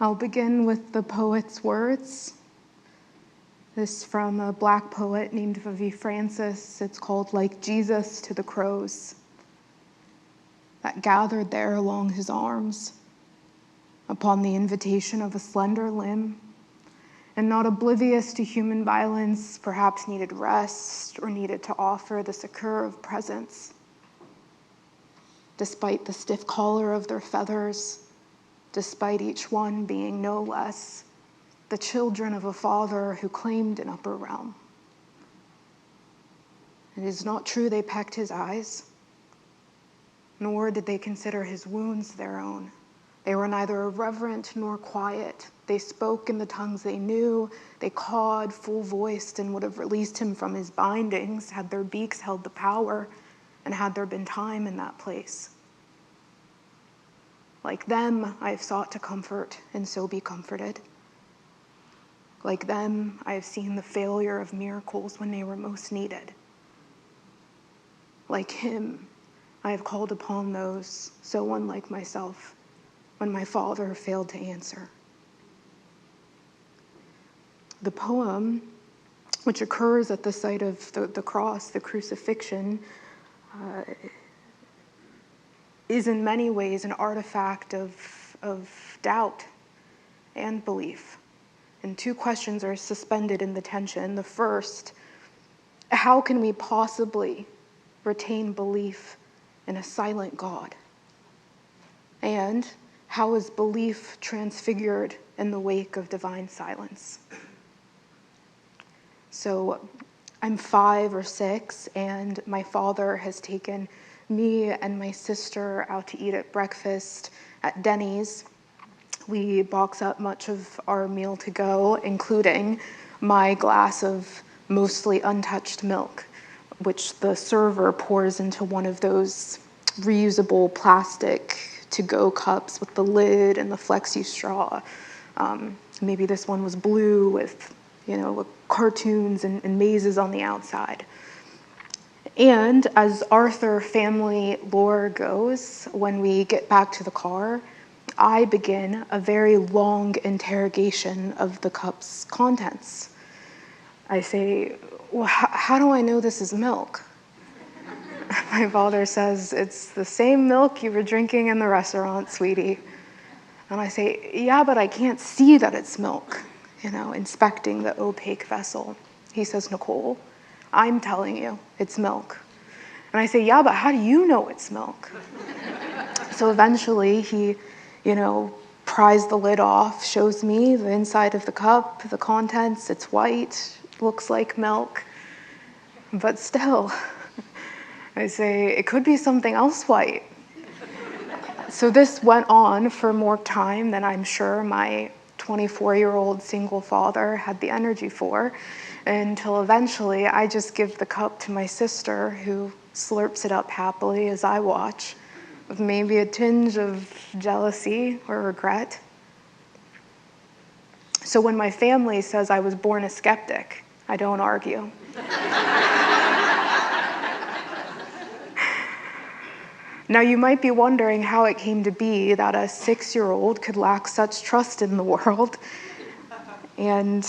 I'll begin with the poet's words. This from a Black poet named Vivi Francis. It's called Like Jesus to the Crows that gathered there along his arms upon the invitation of a slender limb, and not oblivious to human violence, perhaps needed rest or needed to offer the succor of presence. Despite the stiff collar of their feathers, despite each one being no less the children of a father who claimed an upper realm. It is not true they pecked his eyes, nor did they consider his wounds their own. They were neither irreverent nor quiet. They spoke in the tongues they knew. They cawed full-voiced and would have released him from his bindings had their beaks held the power and had there been time in that place. Like them, I have sought to comfort and so be comforted. Like them, I have seen the failure of miracles when they were most needed. Like him, I have called upon those so unlike myself when my father failed to answer. The poem, which occurs at the site of the cross, the crucifixion, is in many ways an artifact of doubt and belief. And two questions are suspended in the tension. The first, how can we possibly retain belief in a silent God? And how is belief transfigured in the wake of divine silence? So I'm 5 or 6, and my father has taken me and my sister out to eat at breakfast at Denny's. We box up much of our meal to go, including my glass of mostly untouched milk, which the server pours into one of those reusable plastic to-go cups with the lid and the flexi straw. Maybe this one was blue with, cartoons and mazes on the outside. And as Arthur family lore goes, when we get back to the car, I begin a very long interrogation of the cup's contents. I say, well, how do I know this is milk? My father says, it's the same milk you were drinking in the restaurant, sweetie. And I say, yeah, but I can't see that it's milk, inspecting the opaque vessel. He says, Nicole, I'm telling you, it's milk. And I say, yeah, but how do you know it's milk? So eventually he, pries the lid off, shows me the inside of the cup, the contents, it's white, looks like milk. But still, I say, it could be something else white. So this went on for more time than I'm sure my 24-year-old single father had the energy for, until eventually I just give the cup to my sister, who slurps it up happily as I watch, with maybe a tinge of jealousy or regret. So when my family says I was born a skeptic, I don't argue. Now you might be wondering how it came to be that a 6-year-old could lack such trust in the world. And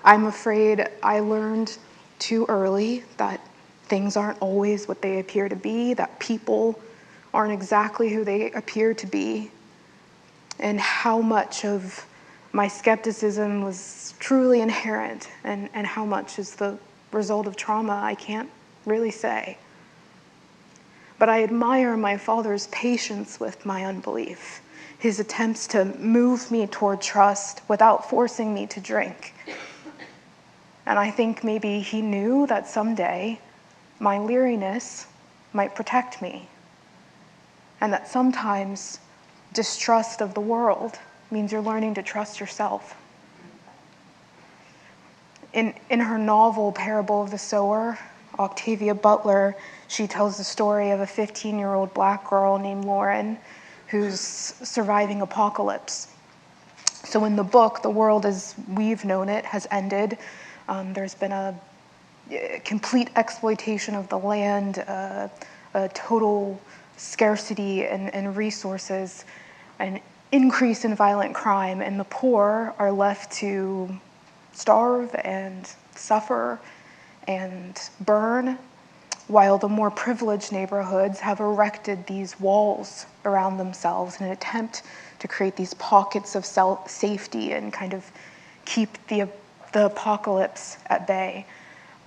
I'm afraid I learned too early that things aren't always what they appear to be, that people aren't exactly who they appear to be, and how much of my skepticism was truly inherent and how much is the result of trauma, I can't really say. But I admire my father's patience with my unbelief, his attempts to move me toward trust without forcing me to drink. And I think maybe he knew that someday my leeriness might protect me, and that sometimes distrust of the world means you're learning to trust yourself. In her novel, Parable of the Sower, Octavia Butler, she tells the story of a 15-year-old Black girl named Lauren who's surviving apocalypse. So in the book, the world as we've known it has ended. There's been a complete exploitation of the land, a total scarcity in resources. And increase in violent crime, and the poor are left to starve and suffer and burn, while the more privileged neighborhoods have erected these walls around themselves in an attempt to create these pockets of safety and kind of keep the apocalypse at bay.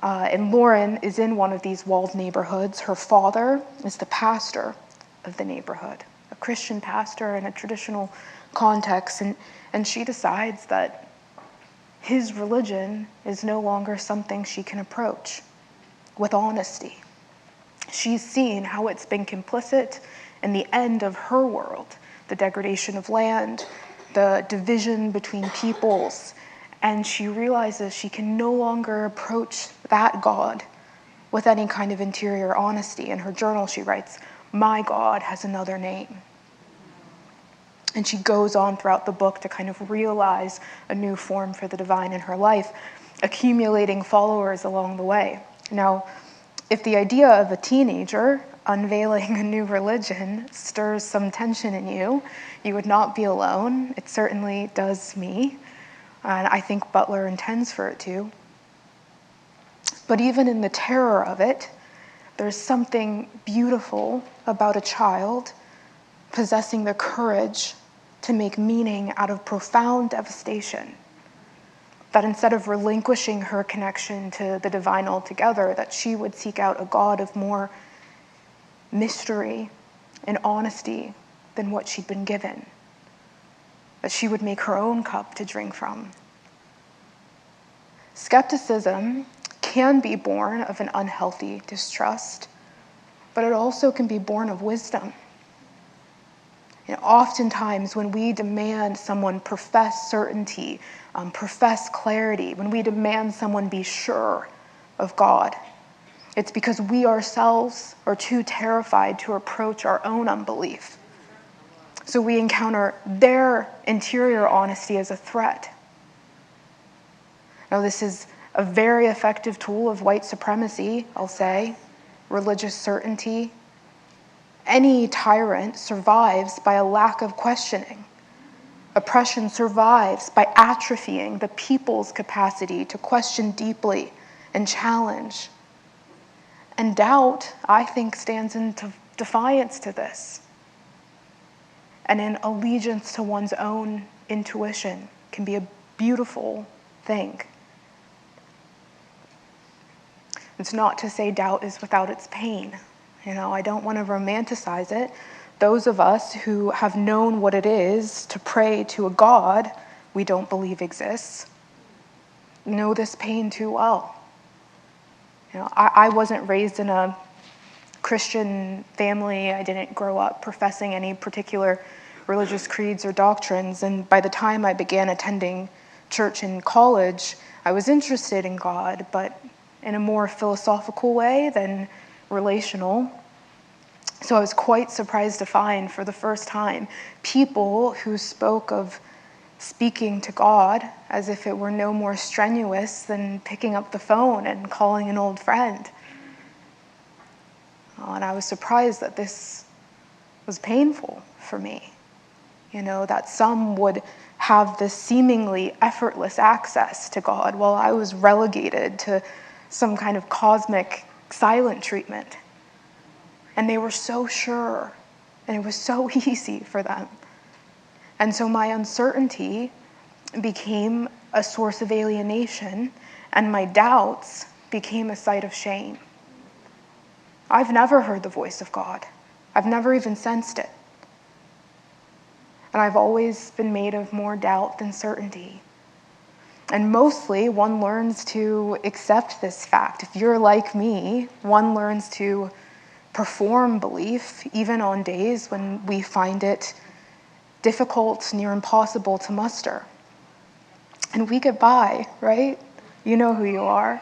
And Lauren is in one of these walled neighborhoods. Her father is the pastor of the neighborhood, a Christian pastor in a traditional context, and she decides that his religion is no longer something she can approach with honesty. She's seen how it's been complicit in the end of her world, the degradation of land, the division between peoples, and she realizes she can no longer approach that God with any kind of interior honesty. In her journal, she writes, "My God has another name." And she goes on throughout the book to kind of realize a new form for the divine in her life, accumulating followers along the way. Now, if the idea of a teenager unveiling a new religion stirs some tension in you, you would not be alone. It certainly does me, and I think Butler intends for it to. But even in the terror of it, there's something beautiful about a child possessing the courage to make meaning out of profound devastation. That instead of relinquishing her connection to the divine altogether, that she would seek out a God of more mystery and honesty than what she'd been given. That she would make her own cup to drink from. Skepticism can be born of an unhealthy distrust, but it also can be born of wisdom. Oftentimes when we demand someone profess certainty, profess clarity, when we demand someone be sure of God, it's because we ourselves are too terrified to approach our own unbelief. So we encounter their interior honesty as a threat. Now, this is a very effective tool of white supremacy, I'll say, religious certainty. Any tyrant survives by a lack of questioning. Oppression survives by atrophying the people's capacity to question deeply and challenge. And doubt, I think, stands in defiance to this. And an allegiance to one's own intuition can be a beautiful thing. It's not to say doubt is without its pain. I don't want to romanticize it. Those of us who have known what it is to pray to a God we don't believe exists know this pain too well. I wasn't raised in a Christian family. I didn't grow up professing any particular religious creeds or doctrines. And by the time I began attending church in college, I was interested in God, but in a more philosophical way than relational. So I was quite surprised to find for the first time people who spoke of speaking to God as if it were no more strenuous than picking up the phone and calling an old friend. And I was surprised that this was painful for me. That some would have this seemingly effortless access to God while I was relegated to some kind of cosmic silent treatment. And they were so sure, and it was so easy for them. And so my uncertainty became a source of alienation, and my doubts became a site of shame. I've never heard the voice of God. I've never even sensed it. And I've always been made of more doubt than certainty. And mostly, one learns to accept this fact. If you're like me, one learns to perform belief, even on days when we find it difficult, near impossible to muster. And we get by, right? You know who you are.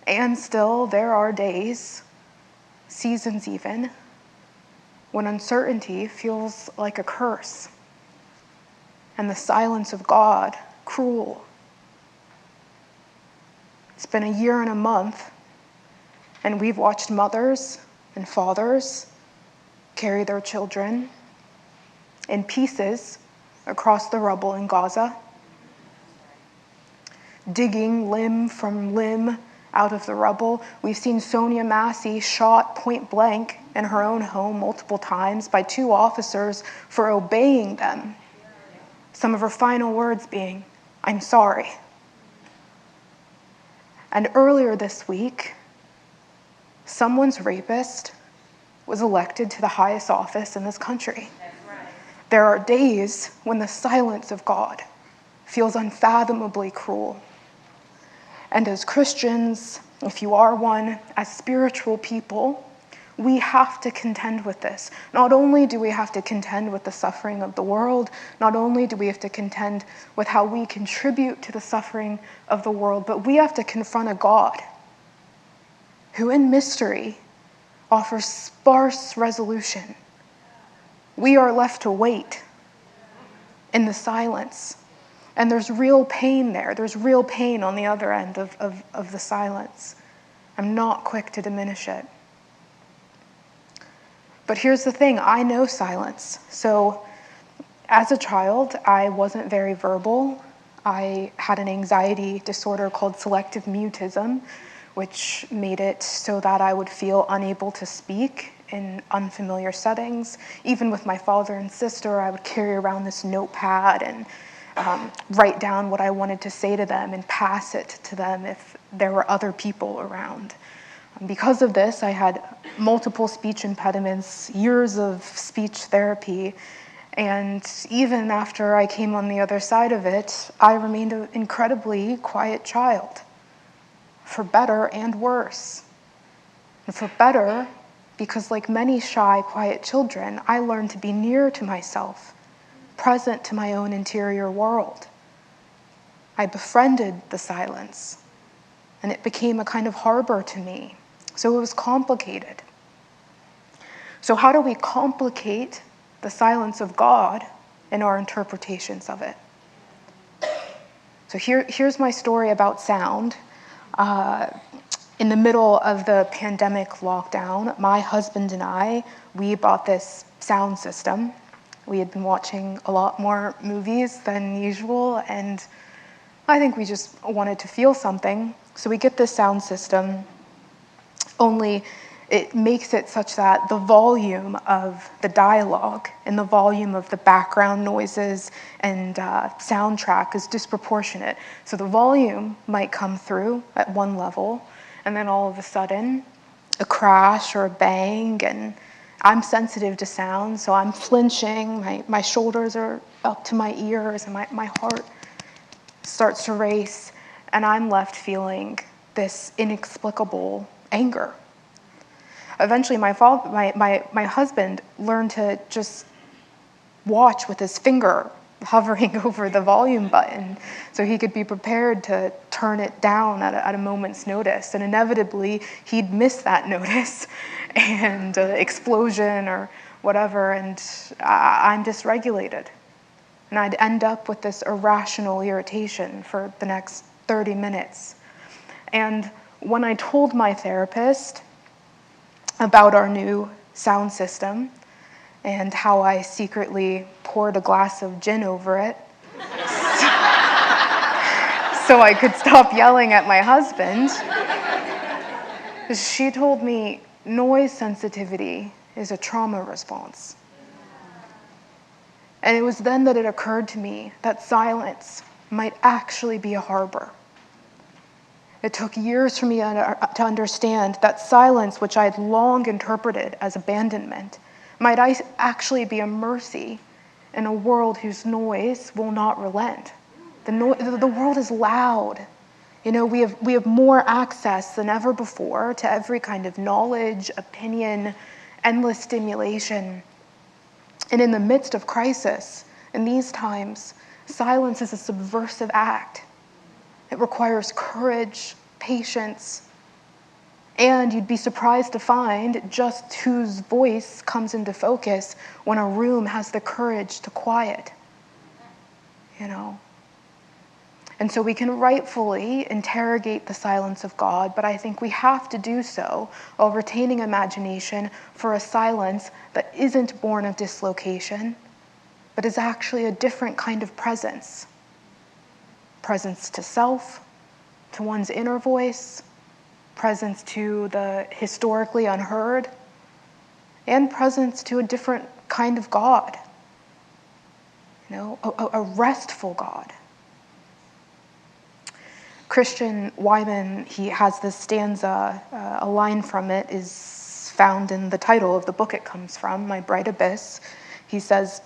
And still, there are days, seasons even, when uncertainty feels like a curse, and the silence of God cruel. It's been a year and a month, and we've watched mothers and fathers carry their children, in pieces across the rubble in Gaza, digging limb from limb out of the rubble. We've seen Sonia Massey shot point blank in her own home multiple times by 2 officers for obeying them. Some of her final words being, "I'm sorry." And earlier this week, someone's rapist was elected to the highest office in this country. There are days when the silence of God feels unfathomably cruel. And as Christians, if you are one, as spiritual people, we have to contend with this. Not only do we have to contend with the suffering of the world, not only do we have to contend with how we contribute to the suffering of the world, but we have to confront a God who in mystery offers sparse resolution. We are left to wait in the silence. And there's real pain there. There's real pain on the other end of the silence. I'm not quick to diminish it. But here's the thing, I know silence. So as a child, I wasn't very verbal. I had an anxiety disorder called selective mutism, which made it so that I would feel unable to speak in unfamiliar settings. Even with my father and sister, I would carry around this notepad and write down what I wanted to say to them and pass it to them if there were other people around. Because of this, I had multiple speech impediments, years of speech therapy, and even after I came on the other side of it, I remained an incredibly quiet child, for better and worse. And for better, because like many shy, quiet children, I learned to be near to myself, present to my own interior world. I befriended the silence, and it became a kind of harbor to me. So it was complicated. So how do we complicate the silence of God in our interpretations of it? So here's my story about sound. In the middle of the pandemic lockdown, my husband and I, we bought this sound system. We had been watching a lot more movies than usual, and I think we just wanted to feel something. So we get this sound system, only it makes it such that the volume of the dialogue and the volume of the background noises and soundtrack is disproportionate. So the volume might come through at one level, and then all of a sudden, a crash or a bang, and I'm sensitive to sound, so I'm flinching, my shoulders are up to my ears, and my heart starts to race, and I'm left feeling this inexplicable anger. Eventually, my husband learned to just watch with his finger hovering over the volume button so he could be prepared to turn it down at a moment's notice. And inevitably, he'd miss that notice and explosion or whatever, and I'm dysregulated. And I'd end up with this irrational irritation for the next 30 minutes. And when I told my therapist about our new sound system and how I secretly poured a glass of gin over it so I could stop yelling at my husband, she told me noise sensitivity is a trauma response. And it was then that it occurred to me that silence might actually be a harbor. It took years for me to understand that silence, which I had long interpreted as abandonment, might actually be a mercy in a world whose noise will not relent. The world is loud. You know, we have more access than ever before to every kind of knowledge, opinion, endless stimulation. And in the midst of crisis, in these times, silence is a subversive act. It requires courage, patience, and you'd be surprised to find just whose voice comes into focus when a room has the courage to quiet, you know. And so we can rightfully interrogate the silence of God, but I think we have to do so while retaining imagination for a silence that isn't born of dislocation, but is actually a different kind of presence. Presence to self, to one's inner voice, presence to the historically unheard, and presence to a different kind of God. A restful God. Christian Wiman, he has this stanza, a line from it is found in the title of the book it comes from, My Bright Abyss. He says,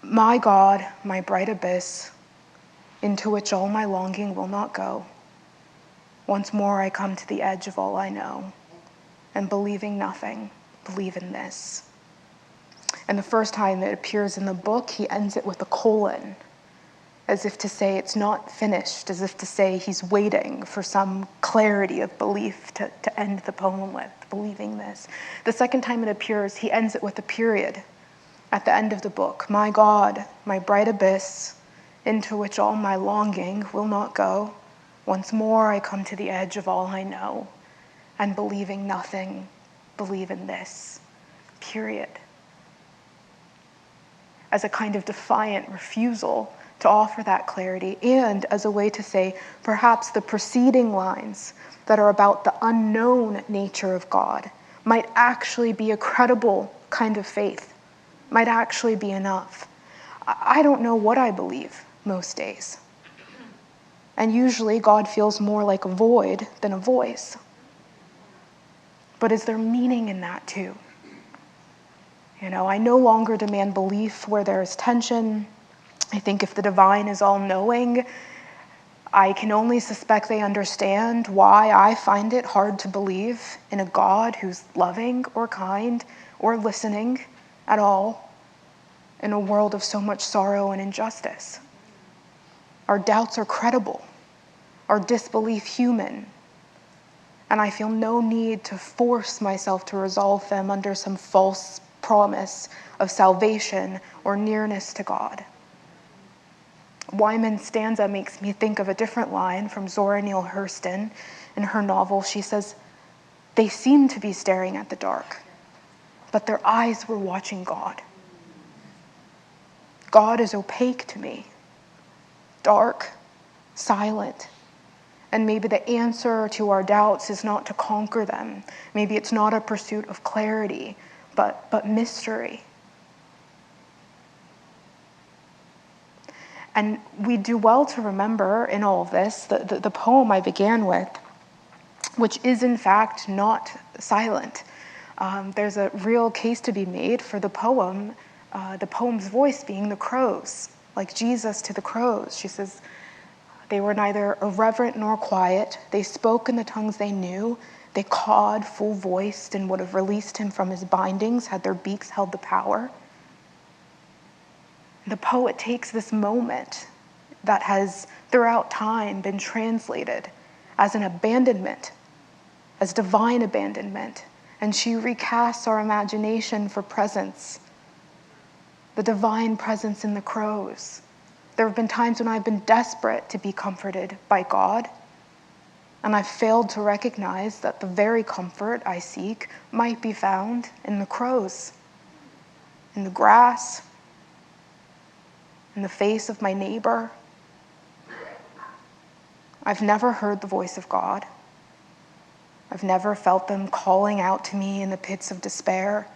"My God, my bright abyss, into which all my longing will not go. Once more I come to the edge of all I know, and believing nothing, believe in this." And the first time it appears in the book, he ends it with a colon, as if to say it's not finished, as if to say he's waiting for some clarity of belief to end the poem with, believing this. The second time it appears, he ends it with a period at the end of the book. My God, my bright abyss, into which all my longing will not go. Once more I come to the edge of all I know, and believing nothing, believe in this. Period. As a kind of defiant refusal to offer that clarity, and as a way to say, perhaps the preceding lines that are about the unknown nature of God might actually be a credible kind of faith, might actually be enough. I don't know what I believe most days. And usually God feels more like a void than a voice. But is there meaning in that too? I no longer demand belief where there is tension. I think if the divine is all-knowing, I can only suspect they understand why I find it hard to believe in a God who's loving or kind or listening at all in a world of so much sorrow and injustice. Our doubts are credible, our disbelief human, and I feel no need to force myself to resolve them under some false promise of salvation or nearness to God. Wiman's stanza makes me think of a different line from Zora Neale Hurston in her novel. She says, "They seemed to be staring at the dark, but their eyes were watching God. God is opaque to me, dark, silent, and maybe the answer to our doubts is not to conquer them. Maybe it's not a pursuit of clarity, but mystery." And we do well to remember in all of this the poem I began with, which is in fact not silent. There's a real case to be made for the poem's voice being the crows, like Jesus to the crows. She says, "They were neither irreverent nor quiet. They spoke in the tongues they knew. They cawed full-voiced and would have released him from his bindings had their beaks held the power." The poet takes this moment that has throughout time been translated as an abandonment, as divine abandonment, and she recasts our imagination for presence, the divine presence in the crows. There have been times when I've been desperate to be comforted by God, and I've failed to recognize that the very comfort I seek might be found in the crows, in the grass, in the face of my neighbor. I've never heard the voice of God. I've never felt them calling out to me in the pits of despair.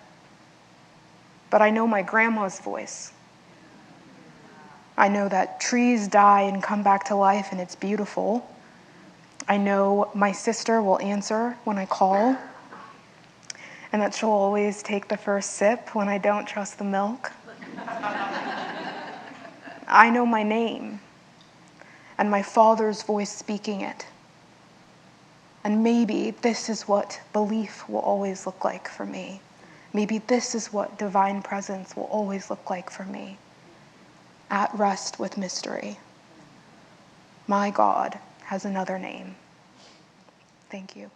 But I know my grandma's voice. I know that trees die and come back to life, and it's beautiful. I know my sister will answer when I call, and that she'll always take the first sip when I don't trust the milk. I know my name and my Father's voice speaking it. And maybe this is what belief will always look like for me. Maybe this is what divine presence will always look like for me. At rest with mystery. My God has another name. Thank you.